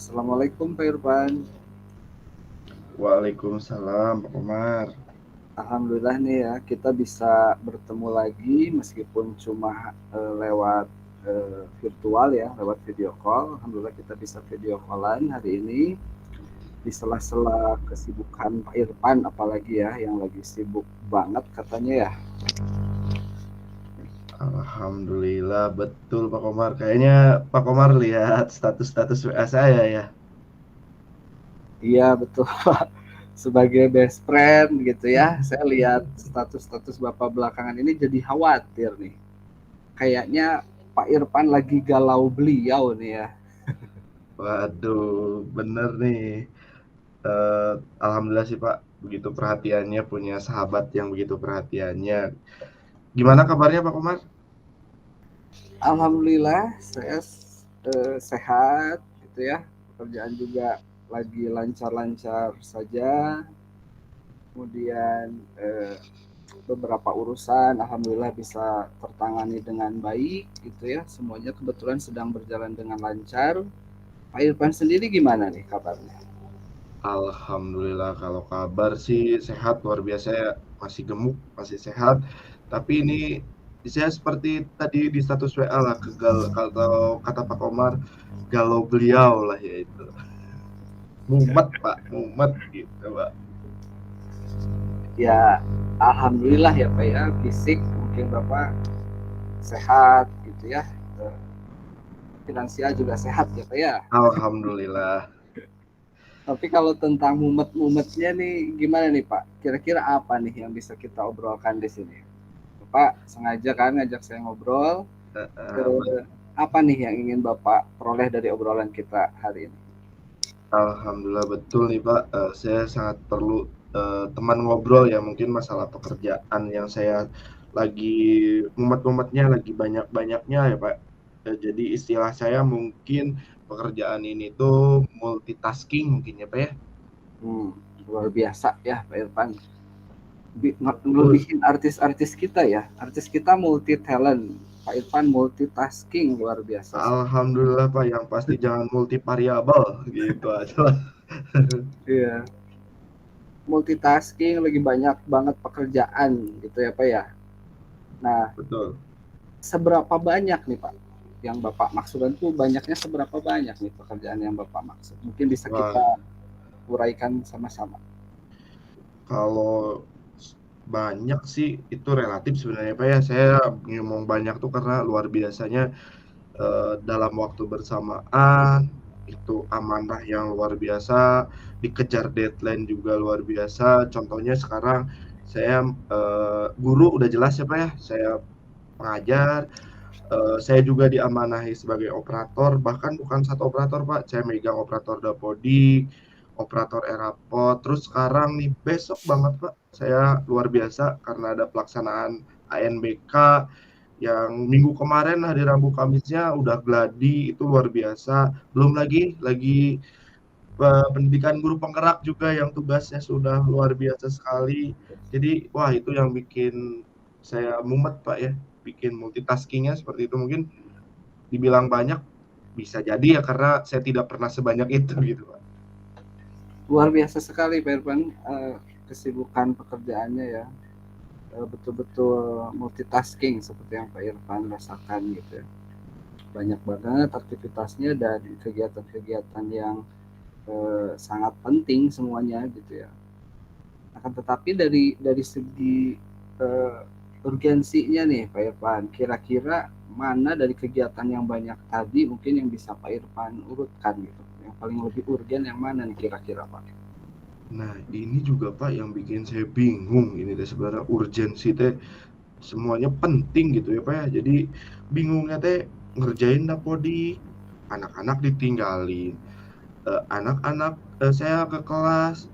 Assalamualaikum Pak Irfan. Waalaikumsalam Pak Komar. Alhamdulillah nih ya kita bisa bertemu lagi meskipun cuma lewat virtual ya, lewat video call. Alhamdulillah kita bisa video callan hari ini di sela-sela kesibukan Pak Irfan apalagi ya yang lagi sibuk banget katanya ya. Alhamdulillah betul Pak Komar. Kayaknya Pak Komar lihat status-status WA saya ya. Iya betul Pak. Sebagai best friend gitu ya, saya lihat status-status Bapak belakangan ini jadi khawatir nih. Kayaknya Pak Irfan lagi galau beliau nih ya. Waduh, bener nih. Eh, Alhamdulillah sih Pak, begitu perhatiannya, punya sahabat yang begitu perhatiannya. Gimana kabarnya Pak Komar? Alhamdulillah saya sehat gitu ya. Pekerjaan juga lagi lancar-lancar saja. Kemudian beberapa urusan alhamdulillah bisa tertangani dengan baik gitu ya. Semuanya kebetulan sedang berjalan dengan lancar. Pak Irfan sendiri gimana nih kabarnya? Alhamdulillah kalau kabar sih sehat luar biasa ya. Masih gemuk, masih sehat. Tapi ini saya seperti tadi di status WA lah, kalau kata Pak Komar, galau beliau lah ya itu. Mumet Pak, mumet gitu Pak. Ya alhamdulillah ya Pak ya, fisik mungkin Bapak sehat gitu ya. Eh, Finansial juga sehat ya Pak ya. Alhamdulillah. Tapi kalau tentang mumet-mumetnya nih gimana nih Pak? Kira-kira apa nih yang bisa kita obrolkan di sini? Bapak sengaja kan ngajak saya ngobrol. Eh, Apa nih yang ingin Bapak peroleh dari obrolan kita hari ini? Alhamdulillah betul nih Pak. Saya sangat perlu teman ngobrol ya, mungkin masalah pekerjaan yang saya lagi mumet-mumetnya, lagi banyak-banyaknya ya Pak. Jadi istilah saya mungkin pekerjaan ini tuh multitasking mungkin ya Pak ya. Hmm, luar biasa ya Pak Irfan. Betul. Ngelebihin artis-artis kita ya. Artis kita multi talent. Pak Irfan multitasking luar biasa sekali. Alhamdulillah Pak, yang pasti jangan multi variabel gitu aja. Iya. Multitasking lagi banyak banget pekerjaan gitu ya Pak ya. Nah, Betul. seberapa banyak nih Pak yang Bapak maksudkan tuh banyaknya seberapa banyak nih pekerjaan yang Bapak maksud? Mungkin bisa Wah, kita uraikan sama-sama. kalau banyak sih itu relatif sebenarnya Pak ya. Saya ngomong banyak tuh karena luar biasanya dalam waktu bersamaan itu amanah yang luar biasa, dikejar deadline juga luar biasa. Contohnya sekarang saya guru udah jelas ya Pak ya. Saya pengajar, saya juga diamanahi sebagai operator, bahkan bukan satu operator Pak, saya megang operator Dapodik, operator Erapot, terus sekarang nih besok banget Pak, saya luar biasa karena ada pelaksanaan ANBK yang minggu kemarin hari Rabu Kamisnya udah gladi itu luar biasa. Belum lagi pendidikan guru penggerak juga yang tugasnya sudah luar biasa sekali. Jadi wah itu yang bikin saya mumet Pak ya, bikin multitaskingnya seperti itu. Mungkin dibilang banyak bisa jadi ya karena saya tidak pernah sebanyak itu gitu Pak. Luar biasa sekali Pak Irfan, kesibukan pekerjaannya ya. Betul-betul multitasking seperti yang Pak Irfan rasakan gitu ya. Banyak banget aktivitasnya dan kegiatan-kegiatan yang sangat penting semuanya gitu ya. Akan tetapi dari segi eh, urgensinya nih Pak Irfan, kira-kira mana dari kegiatan yang banyak tadi mungkin yang bisa Pak Irfan urutkan gitu. Yang paling lebih urgen yang mana nih kira-kira Pak? Nah ini juga Pak yang bikin saya bingung ini teh sebenarnya urgensi teh semuanya penting gitu ya Pak ya. Jadi bingungnya teh ngerjain dapodik, anak-anak ditinggalin, anak-anak saya ke kelas,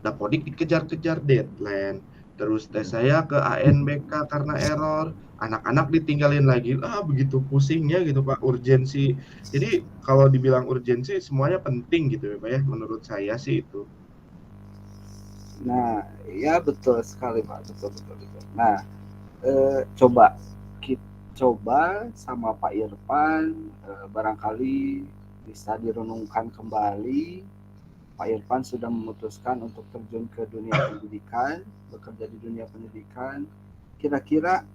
dapodik dikejar-kejar deadline, terus tes saya ke ANBK karena error, anak-anak ditinggalin lagi, begitu pusingnya gitu Pak, urgensi. Jadi kalau dibilang urgensi semuanya penting gitu ya Pak ya, menurut saya sih itu. Nah, ya betul sekali Pak, betul betul betul. Nah, coba kita coba sama Pak Irfan barangkali bisa direnungkan kembali, Pak Irfan sudah memutuskan untuk terjun ke dunia pendidikan, bekerja di dunia pendidikan. Kira-kira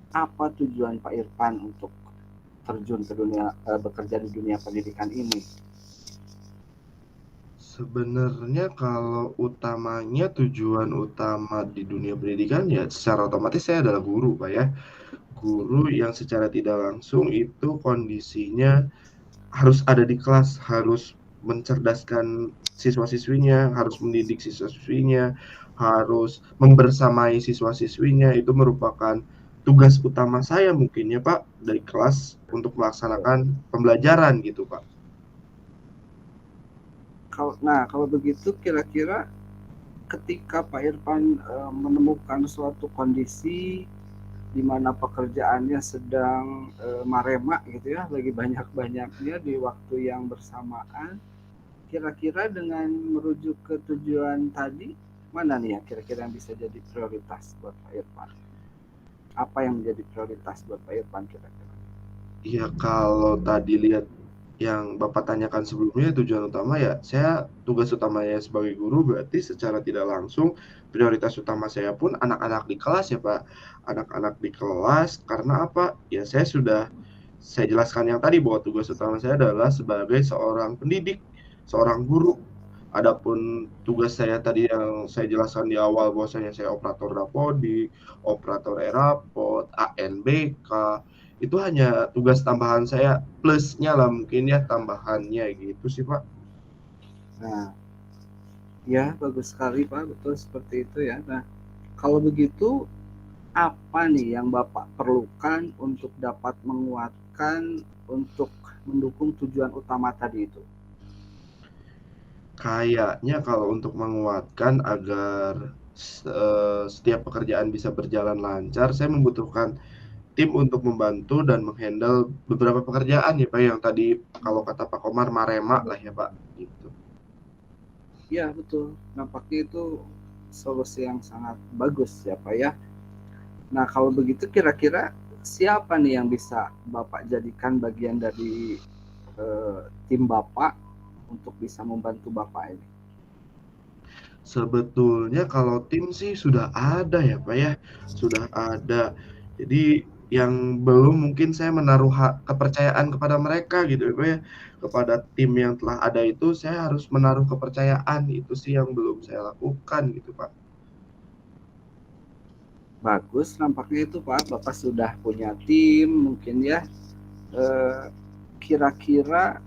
apa tujuan Pak Irfan untuk terjun ke dunia bekerja di dunia pendidikan ini? Sebenarnya kalau utamanya tujuan utama di dunia pendidikan ya secara otomatis saya adalah guru, Pak, ya. Guru yang secara tidak langsung itu kondisinya harus ada di kelas, harus mencerdaskan siswa-siswinya, harus mendidik siswa-siswinya, harus membersamai siswa-siswinya, itu merupakan tugas utama saya mungkin ya, Pak, dari kelas untuk melaksanakan pembelajaran gitu, Pak. Nah, kalau begitu kira-kira ketika Pak Irfan menemukan suatu kondisi di mana pekerjaannya sedang maremak gitu ya, lagi banyak-banyaknya di waktu yang bersamaan, kira-kira dengan merujuk ke tujuan tadi, mana nih ya kira-kira yang bisa jadi prioritas buat Pak Irfan? Apa yang menjadi prioritas buat Pak Irfan kira-kira? Iya, kalau tadi lihat yang Bapak tanyakan sebelumnya tujuan utama ya, saya tugas utamanya sebagai guru berarti secara tidak langsung prioritas utama saya pun anak-anak di kelas ya, Pak. Anak-anak di kelas karena apa? Ya saya jelaskan yang tadi bahwa tugas utama saya adalah sebagai seorang pendidik, seorang guru. Adapun tugas saya tadi yang saya jelaskan di awal bahwasanya saya operator dapodik, operator e-rapot, ANBK, itu hanya tugas tambahan saya, plusnya lah mungkin ya, tambahannya gitu sih, Pak. Nah, ya bagus sekali Pak, betul seperti itu ya. Nah, kalau begitu apa nih yang Bapak perlukan untuk dapat menguatkan untuk mendukung tujuan utama tadi itu? Kayaknya kalau untuk menguatkan agar setiap pekerjaan bisa berjalan lancar, saya membutuhkan tim untuk membantu dan meng-handle beberapa pekerjaan ya, Pak, yang tadi kalau kata Pak Komar marema lah ya, Pak, gitu. Ya betul, nampaknya itu solusi yang sangat bagus ya Pak ya. Nah kalau begitu kira-kira siapa nih yang bisa Bapak jadikan bagian dari tim Bapak untuk bisa membantu Bapak ini? Sebetulnya kalau tim sih sudah ada ya, Pak, ya, sudah ada. Jadi yang belum mungkin saya menaruh kepercayaan kepada mereka gitu ya, Pak, ya. Kepada tim yang telah ada itu saya harus menaruh kepercayaan, itu sih yang belum saya lakukan gitu, Pak. Bagus, nampaknya itu Pak, Bapak sudah punya tim mungkin ya. Eh, Kira-kira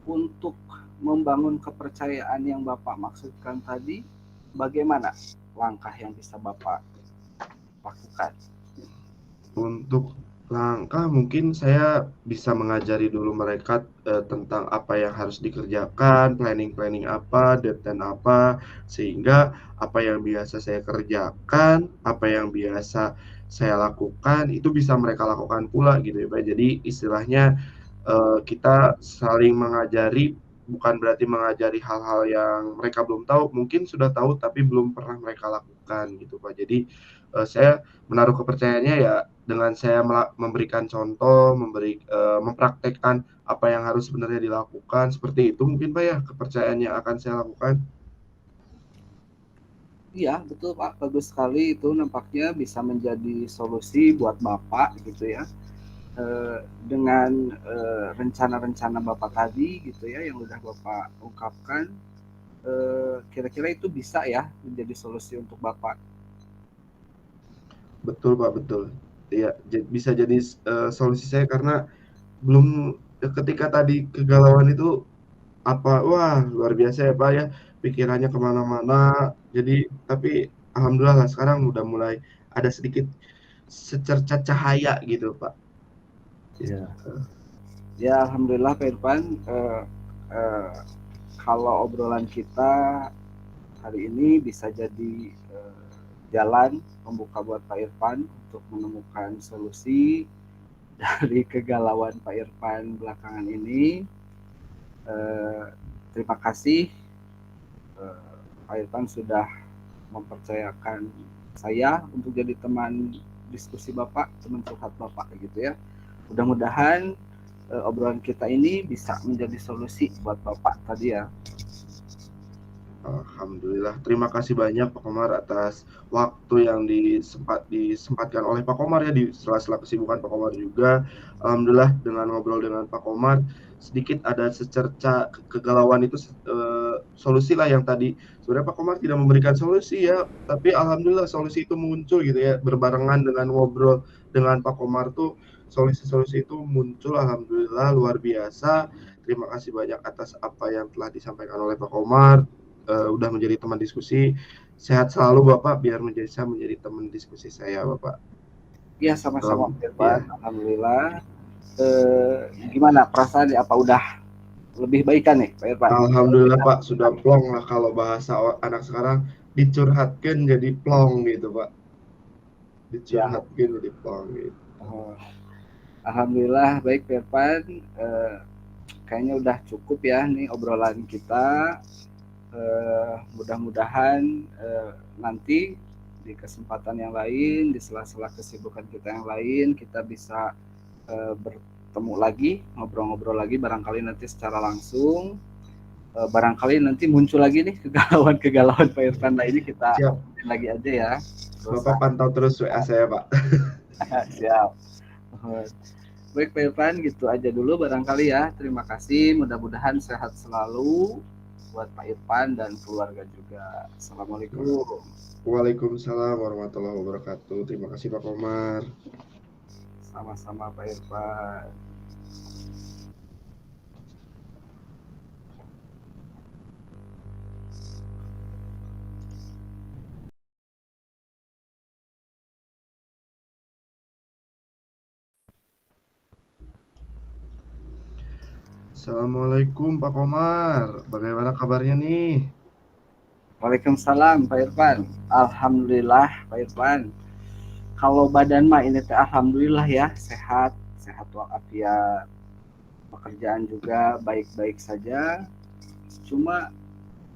untuk membangun kepercayaan yang Bapak maksudkan tadi, bagaimana langkah yang bisa Bapak lakukan? Untuk langkah mungkin saya bisa mengajari dulu mereka, tentang apa yang harus dikerjakan, planning-planning apa, deadline apa, sehingga apa yang biasa saya kerjakan, apa yang biasa saya lakukan, itu bisa mereka lakukan pula gitu ya, Pak. Jadi istilahnya, kita saling mengajari, bukan berarti mengajari hal-hal yang mereka belum tahu, mungkin sudah tahu tapi belum pernah mereka lakukan gitu, Pak. Jadi, saya menaruh kepercayaannya ya dengan saya memberikan contoh, mempraktekkan apa yang harus sebenarnya dilakukan, seperti itu mungkin, Pak, ya, kepercayaan yang akan saya lakukan. Iya, betul Pak, bagus sekali itu nampaknya bisa menjadi solusi buat Bapak gitu ya. Dengan rencana-rencana Bapak tadi gitu ya yang udah Bapak ungkapkan, kira-kira itu bisa ya menjadi solusi untuk Bapak. Betul, Pak, betul. Iya, bisa jadi, solusi saya karena belum ketika tadi kegalauan itu wah luar biasa ya, Pak, ya, pikirannya ke mana-mana. Jadi tapi alhamdulillah lah sekarang udah mulai ada sedikit secercah cahaya gitu, Pak. Iya. Gitu. Ya alhamdulillah Pak Irfan, eh, kalau obrolan kita hari ini bisa jadi jalan membuka buat Pak Irfan untuk menemukan solusi dari kegalauan Pak Irfan belakangan ini. Eh, Terima kasih Pak Irfan sudah mempercayakan saya untuk jadi teman diskusi Bapak, teman curhat Bapak gitu ya. Mudah-mudahan obrolan kita ini bisa menjadi solusi buat Bapak tadi ya. Alhamdulillah, terima kasih banyak Pak Komar atas waktu yang disempatkan oleh Pak Komar ya di sela-sela kesibukan Pak Komar juga. Alhamdulillah dengan ngobrol dengan Pak Komar sedikit ada secerca kegalauan itu solusi lah yang tadi sebenarnya Pak Komar tidak memberikan solusi ya, tapi alhamdulillah solusi itu muncul gitu ya berbarengan dengan ngobrol dengan Pak Komar tuh solusi-solusi itu muncul alhamdulillah luar biasa. Terima kasih banyak atas apa yang telah disampaikan oleh Pak Komar. Udah menjadi teman diskusi. Sehat selalu Bapak, biar bisa menjadi teman diskusi saya Bapak. Iya sama-sama Pak Irfan, Ya, alhamdulillah. Gimana perasaan apa udah lebih baikan nih Pak Irfan? alhamdulillah Pak sudah plong lah kalau bahasa anak sekarang dicurhatkan jadi plong gitu Pak. Ya, Dicurhatkan jadi plong gitu. alhamdulillah baik Pak Irfan. Kayaknya udah cukup ya nih obrolan kita. Mudah-mudahan nanti di kesempatan yang lain, di sela-sela kesibukan kita yang lain, kita bisa bertemu lagi, ngobrol-ngobrol lagi, barangkali nanti secara langsung, barangkali nanti muncul lagi nih kegalauan-kegalauan Pak Irfan lainnya kita Siap. lagi aja ya. Bapak pantau terus WA saya Pak. Siap. Baik Pak Irfan, gitu aja dulu barangkali ya. Terima kasih, mudah-mudahan sehat selalu buat Pak Irfan dan keluarga juga. Assalamualaikum. Waalaikumsalam warahmatullahi wabarakatuh. Terima kasih Pak Komar. Sama-sama Pak Irfan. Assalamualaikum Pak Komar. Bagaimana kabarnya nih? Waalaikumsalam Pak Irfan. Alhamdulillah Pak Irfan. Kalau badan mah ini teh alhamdulillah ya, sehat, sehat walafiat. Pekerjaan juga baik-baik saja. Cuma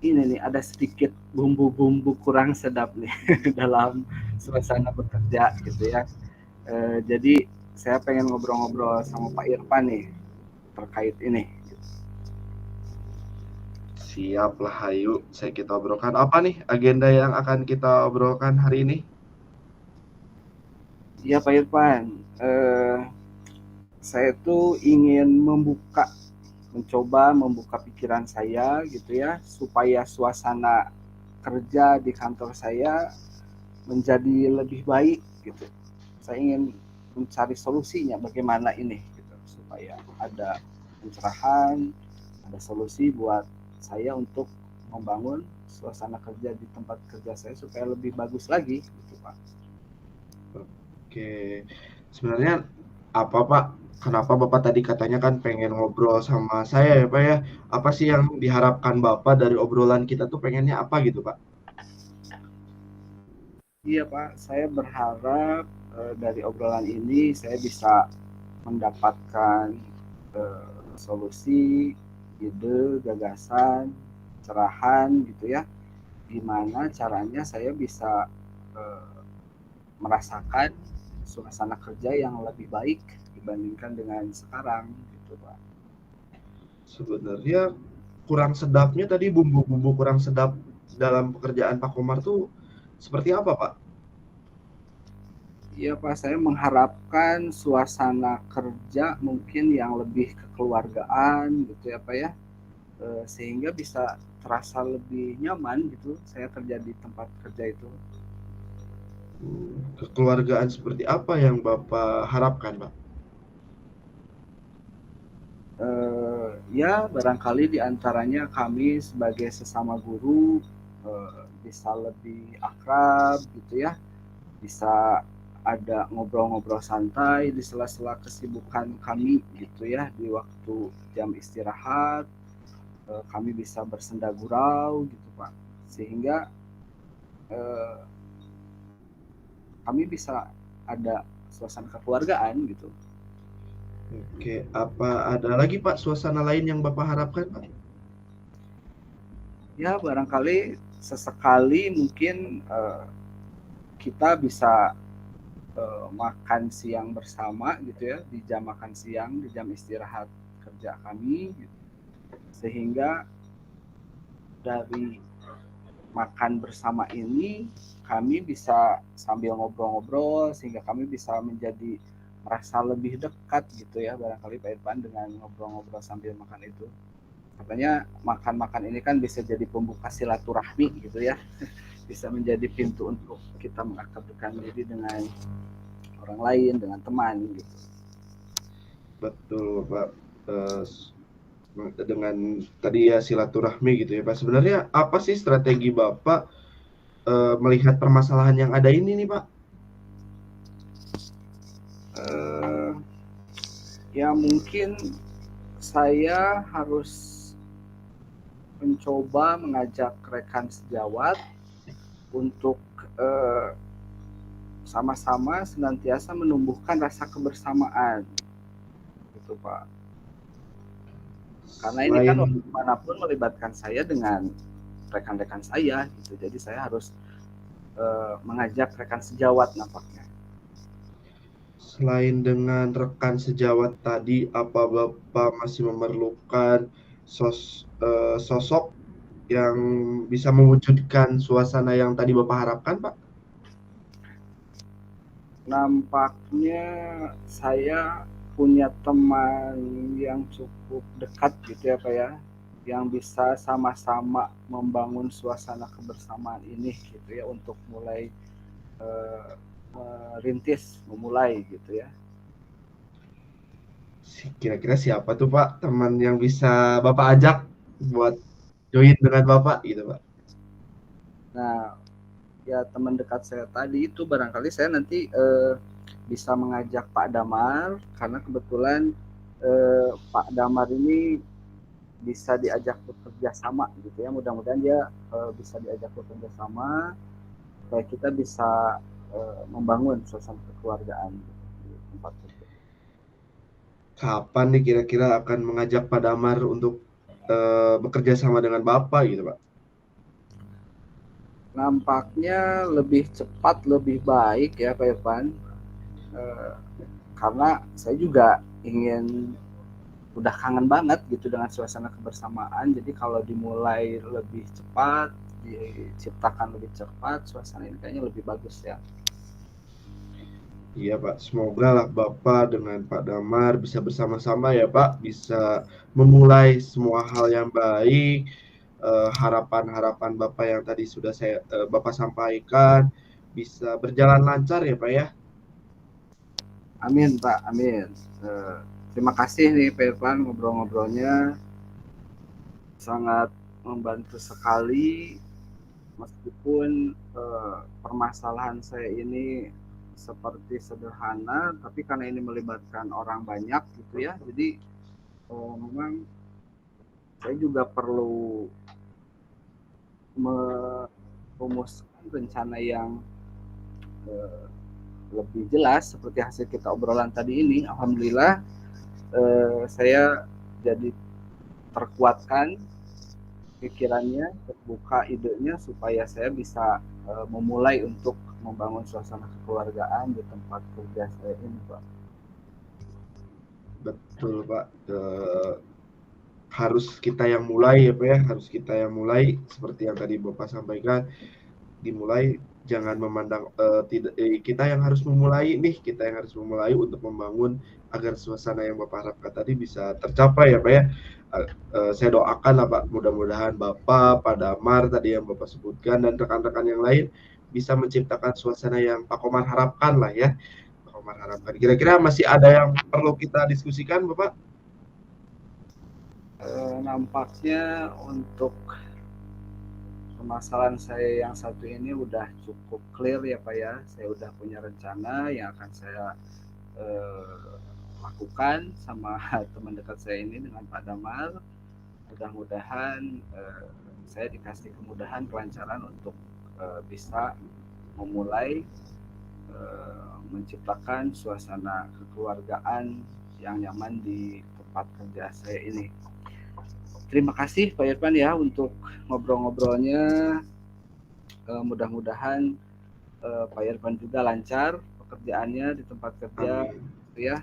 ini nih ada sedikit bumbu-bumbu kurang sedap nih dalam suasana bekerja gitu ya. Jadi saya pengen ngobrol-ngobrol sama Pak Irfan nih terkait ini. Siap lah, ayo kita obrolkan. Apa nih agenda yang akan kita obrolkan hari ini? Iya Pak Irfan, saya tuh ingin mencoba membuka pikiran saya gitu ya, supaya suasana kerja di kantor saya menjadi lebih baik gitu. Saya ingin mencari solusinya bagaimana ini gitu, supaya ada pencerahan, ada solusi buat saya untuk membangun suasana kerja di tempat kerja saya supaya lebih bagus lagi gitu Pak. Oke, sebenarnya apa Pak? Kenapa Bapak tadi katanya kan pengen ngobrol sama saya ya Pak ya? Apa sih yang diharapkan Bapak dari obrolan kita tuh pengennya apa gitu Pak? Iya Pak, saya berharap dari obrolan ini saya bisa mendapatkan solusi, ide, gagasan, cerahan gitu ya. Gimana caranya saya bisa merasakan suasana kerja yang lebih baik dibandingkan dengan sekarang gitu Pak. Sebenarnya kurang sedapnya tadi bumbu-bumbu kurang sedap dalam pekerjaan Pak Komar tuh seperti apa Pak? Iya Pak, saya mengharapkan suasana kerja mungkin yang lebih kekeluargaan gitu ya Pak ya, sehingga bisa terasa lebih nyaman gitu saya kerja di tempat kerja itu. Kekeluargaan seperti apa yang Bapak harapkan Pak? Ya barangkali diantaranya kami sebagai sesama guru bisa lebih akrab gitu ya, bisa ada ngobrol-ngobrol santai di sela-sela kesibukan kami gitu ya, di waktu jam istirahat kami bisa bersenda gurau gitu Pak, sehingga eh, kami bisa ada suasana kekeluargaan gitu. Oke, apa ada lagi Pak suasana lain yang Bapak harapkan Pak? Ya barangkali sesekali mungkin kita bisa makan siang bersama gitu ya, di jam makan siang, di jam istirahat kerja kami gitu. Sehingga dari makan bersama ini kami bisa sambil ngobrol-ngobrol sehingga kami bisa menjadi merasa lebih dekat gitu ya barangkali Pak Irfan dengan ngobrol-ngobrol sambil makan itu. Katanya makan-makan ini kan bisa jadi pembuka silaturahmi gitu ya. Bisa menjadi pintu untuk kita mengakrabkan diri dengan orang lain, dengan teman gitu. Betul, Pak. Dengan tadi ya silaturahmi gitu ya, Pak. Sebenarnya apa sih strategi Bapak melihat permasalahan yang ada ini nih, Pak? Ya mungkin saya harus mencoba mengajak rekan sejawat untuk sama-sama senantiasa menumbuhkan rasa kebersamaan gitu Pak. Karena ini kan manapun melibatkan saya dengan rekan-rekan saya gitu. Jadi saya harus mengajak rekan sejawat nampaknya. Selain dengan rekan sejawat tadi, apa Bapak masih memerlukan sosok yang bisa mewujudkan suasana yang tadi Bapak harapkan, Pak? Nampaknya saya punya teman yang cukup dekat gitu ya Pak ya, yang bisa sama-sama membangun suasana kebersamaan ini gitu ya untuk mulai memulai gitu ya. Kira-kira siapa tuh Pak teman yang bisa Bapak ajak buat join dengan Bapak gitu Pak? Nah, ya teman dekat saya tadi itu barangkali saya nanti bisa mengajak Pak Damar karena kebetulan Pak Damar ini bisa diajak bekerja sama gitu ya. Mudah-mudahan dia bisa diajak bekerja sama supaya kita bisa membangun suasana kekeluargaan gitu, di tempat kerja. Kapan nih kira-kira akan mengajak Pak Damar untuk bekerja sama dengan Bapak gitu Pak? Nampaknya lebih cepat lebih baik ya Pak Irfan, karena saya juga ingin udah kangen banget gitu dengan suasana kebersamaan. Jadi kalau dimulai lebih cepat, diciptakan lebih cepat, suasana ini kayaknya lebih bagus ya. Iya Pak, semoga lah Bapak dengan Pak Damar bisa bersama-sama ya Pak, bisa memulai semua hal yang baik, harapan-harapan Bapak yang tadi sudah Bapak sampaikan, bisa berjalan lancar ya Pak ya. Amin Pak, amin. Terima kasih nih Pak Irfan, ngobrol-ngobrolnya sangat membantu sekali meskipun permasalahan saya ini seperti sederhana tapi karena ini melibatkan orang banyak gitu ya, jadi memang saya juga perlu merumuskan rencana yang lebih jelas seperti hasil kita obrolan tadi ini. Alhamdulillah saya jadi terkuatkan pikirannya, terbuka idenya supaya saya bisa memulai untuk membangun suasana kekeluargaan di tempat kerja saya ini, Pak. Betul Pak, harus kita yang mulai ya Pak ya, harus kita yang mulai seperti yang tadi Bapak sampaikan, dimulai jangan memandang kita yang harus memulai nih, kita yang harus memulai untuk membangun agar suasana yang Bapak harapkan tadi bisa tercapai ya Pak ya. Saya doakan lah Pak, mudah-mudahan Bapak, Pak Damar tadi yang Bapak sebutkan dan rekan-rekan yang lain bisa menciptakan suasana yang Pak Komar harapkan lah ya. Pak Komar harapkan. Kira-kira masih ada yang perlu kita diskusikan Bapak? Nampaknya untuk permasalahan saya yang satu ini udah cukup clear ya Pak ya. Saya udah punya rencana yang akan saya lakukan sama teman dekat saya ini dengan Pak Damar. Mudah-mudahan saya dikasih kemudahan kelancaran untuk bisa memulai menciptakan suasana kekeluargaan yang nyaman di tempat kerja saya ini. Terima kasih Pak Irfan ya untuk ngobrol-ngobrolnya. Mudah-mudahan Pak Irfan juga lancar pekerjaannya di tempat kerja Amin. gitu ya.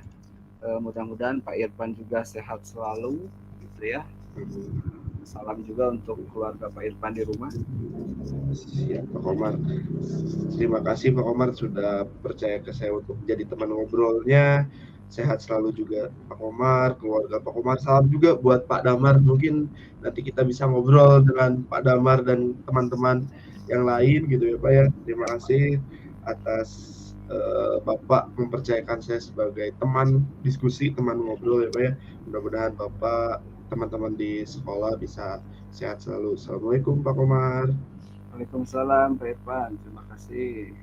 Mudah-mudahan Pak Irfan juga sehat selalu gitu ya. Amin. Salam juga untuk keluarga Pak Irfan di rumah. Siap Pak Komar. Terima kasih Pak Komar sudah percaya ke saya untuk jadi teman ngobrolnya. Sehat selalu juga Pak Komar, keluarga Pak Komar. Salam juga buat Pak Damar. Mungkin nanti kita bisa ngobrol dengan Pak Damar dan teman-teman yang lain gitu ya Pak ya. Terima kasih atas Bapak mempercayakan saya sebagai teman diskusi, teman ngobrol ya Pak ya. Mudah-mudahan Bapak, teman-teman di sekolah bisa sehat selalu. Assalamualaikum Pak Komar. Waalaikumsalam Pak Irfan, terima kasih.